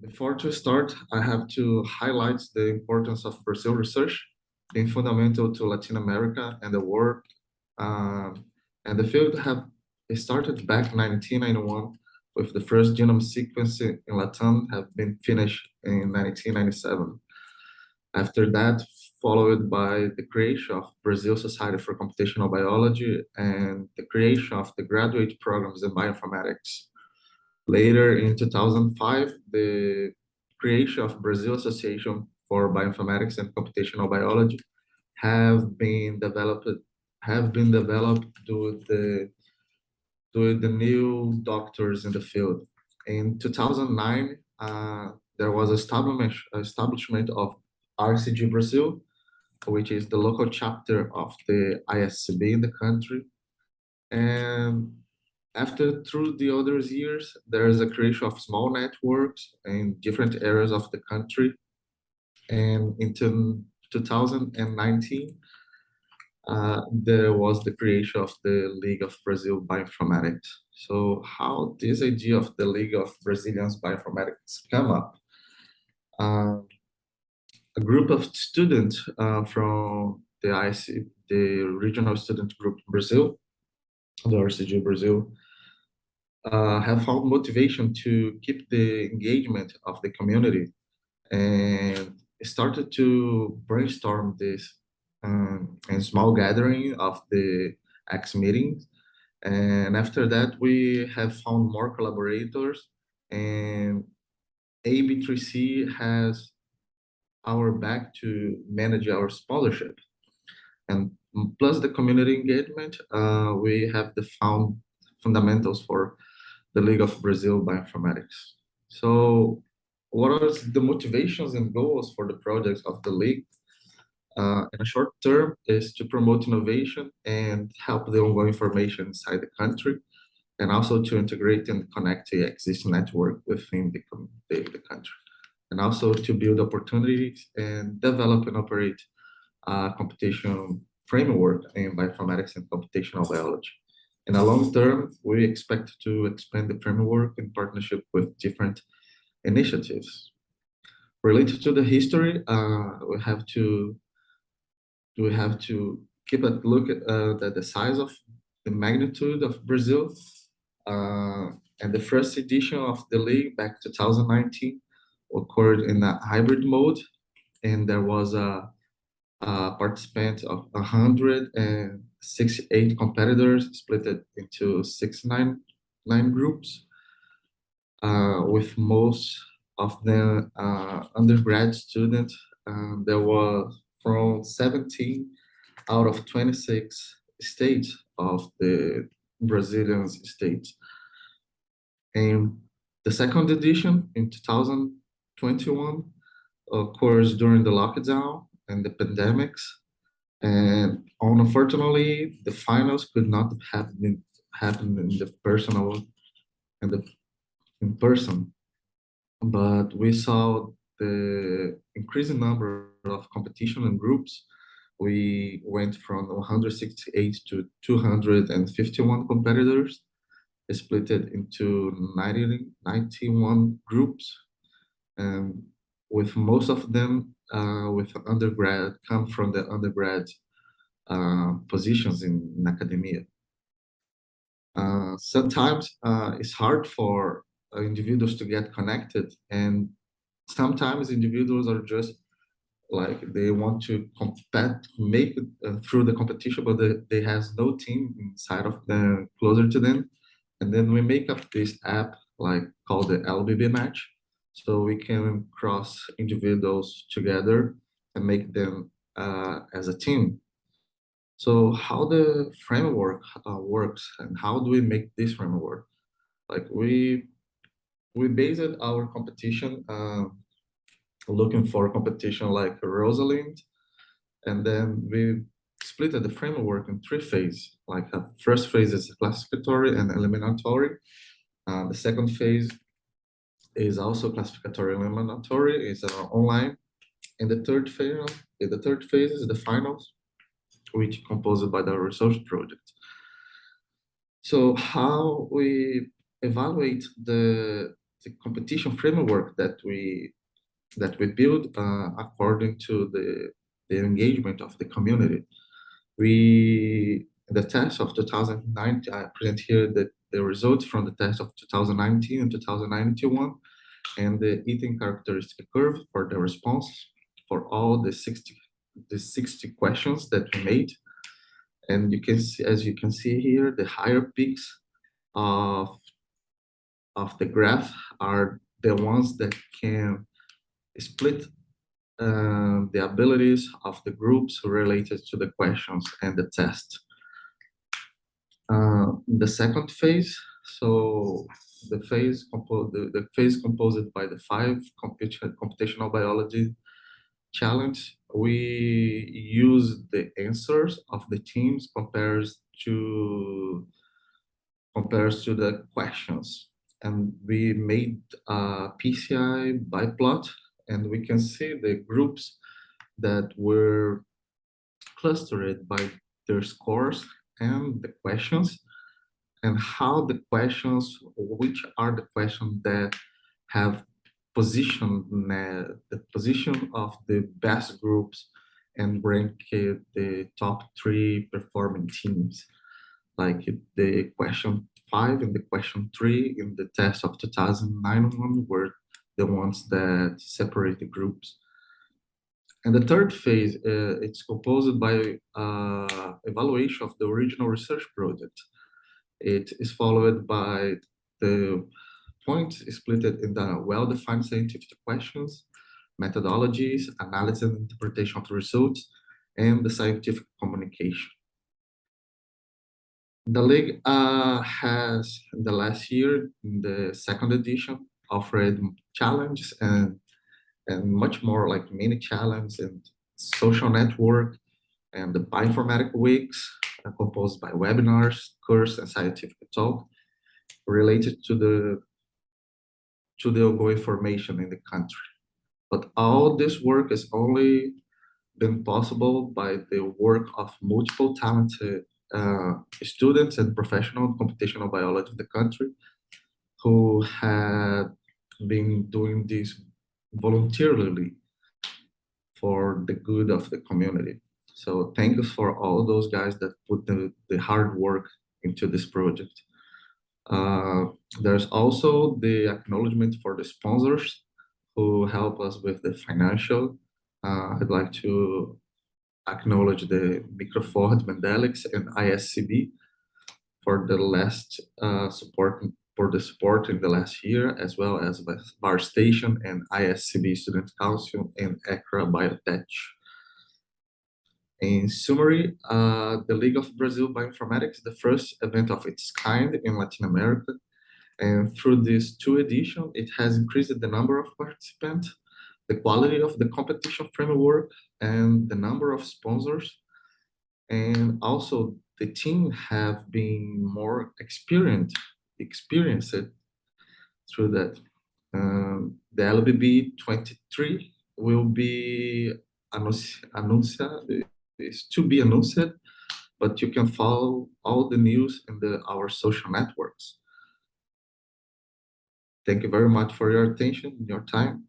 Before to start, I have to highlight the importance of Brazil research, being fundamental to Latin America and the world. And the field have started back in 1991 with the first genome sequencing in Latam have been finished in 1997. After that, followed by the creation of Brazil Society for Computational Biology and the creation of the graduate programs in bioinformatics. Later in 2005, the creation of Brazil Association for Bioinformatics and Computational Biology have been developed to the new doctors in the field. In 2009, there was establishment of RCG Brazil, which is the local chapter of the ISCB in the country. And through the other years, there is a creation of small networks in different areas of the country. And in 2019, there was the creation of the League of Brazil Bioinformatics. So how this idea of the League of Brazilian Bioinformatics come up? A group of students from the regional student group in Brazil, the RCG Brazil, have found motivation to keep the engagement of the community and started to brainstorm this in small gathering of the X meetings. And after that, we have found more collaborators, and AB3C has our back to manage our scholarship. And plus the community engagement, we have the fundamentals for the League of Brazil Bioinformatics. So what are the motivations and goals for the projects of the League? In a short term is to promote innovation and help the ongoing information inside the country, and also to integrate and connect the existing network within the country, and also to build opportunities and develop and operate a computational framework in bioinformatics and computational biology. In a long term, we expect to expand the framework in partnership with different initiatives. Related to the history, we have to keep a look at the size of the magnitude of Brazil. And the first edition of the league back 2019 occurred in a hybrid mode, and there was a participant of 168 competitors split into 69 groups, with most of them undergrad students. There was from 17 out of 26 states of the Brazilian states. And the second edition in 2021 occurs during the lockdown and the pandemics. And unfortunately, the finals could not have been happened in person. But we saw the increasing number of competition and groups. We went from 168 to 251 competitors, split it into 91 groups, and with most of them with undergrad, come from the undergrad positions in academia. Sometimes it's hard for individuals to get connected, and sometimes individuals are just like they want to make it through the competition, but they has no team inside of them closer to them. And then we make up this app like called the LBB match, so we can cross individuals together and make them as a team. So how the framework works and how do we make this framework? Like we based our competition looking for competition like Rosalind, and then we split the framework in three phases. Like a first phase is classificatory and eliminatory. The second phase is also classificatory and eliminatory. It's online. And the third phase is the finals, which composed by the research project. So how we evaluate the the competition framework that we build according to the engagement of the community. The test of 2019, I present here the results from the test of 2019 and 2091, and the eating characteristic curve for the response for all the 60 questions that we made. And you can see, as you can see here, the higher peaks of the graph are the ones that can split the abilities of the groups related to the questions and the test. The second phase, so the phase composed by the 5 computational biology challenge, we use the answers of the teams compares to the questions, and we made a PCI biplot, and we can see the groups that were clustered by their scores and the questions, and how the questions, which are the questions that have positioned the position of the best groups and rank the top 3 performing teams. Like the question 5 and the question 3 in the test of 2009 were the ones that separate the groups. And the third phase, it's composed by evaluation of the original research project. It is followed by the points split in the well-defined scientific questions, methodologies, analysis and interpretation of the results, and the scientific communication. The League has, in the last year, in the second edition, offered challenges and much more, like mini challenge and social network and the bioinformatics weeks composed by webinars, course, and scientific talk related to the ongoing formation in the country. But all this work has only been possible by the work of multiple talented students and professionals in computational biology in the country who had been doing this voluntarily for the good of the community. So thank you for all those guys that put the hard work into this project. There's also the acknowledgement for the sponsors who help us with the financial. I'd like to acknowledge the Microford, Mendelix, and ISCB for the last support in the last year, as well as Bar Station and ISCB Student Council and ECRA Biotech. In summary, the League of Brazilian Bioinformatics is the first event of its kind in Latin America. And through these 2 editions, it has increased the number of participants, the quality of the competition framework, and the number of sponsors. And also the team have been more experienced through that. The LBB 23 will be is to be announced, but you can follow all the news in our social networks. Thank you very much for your attention and your time.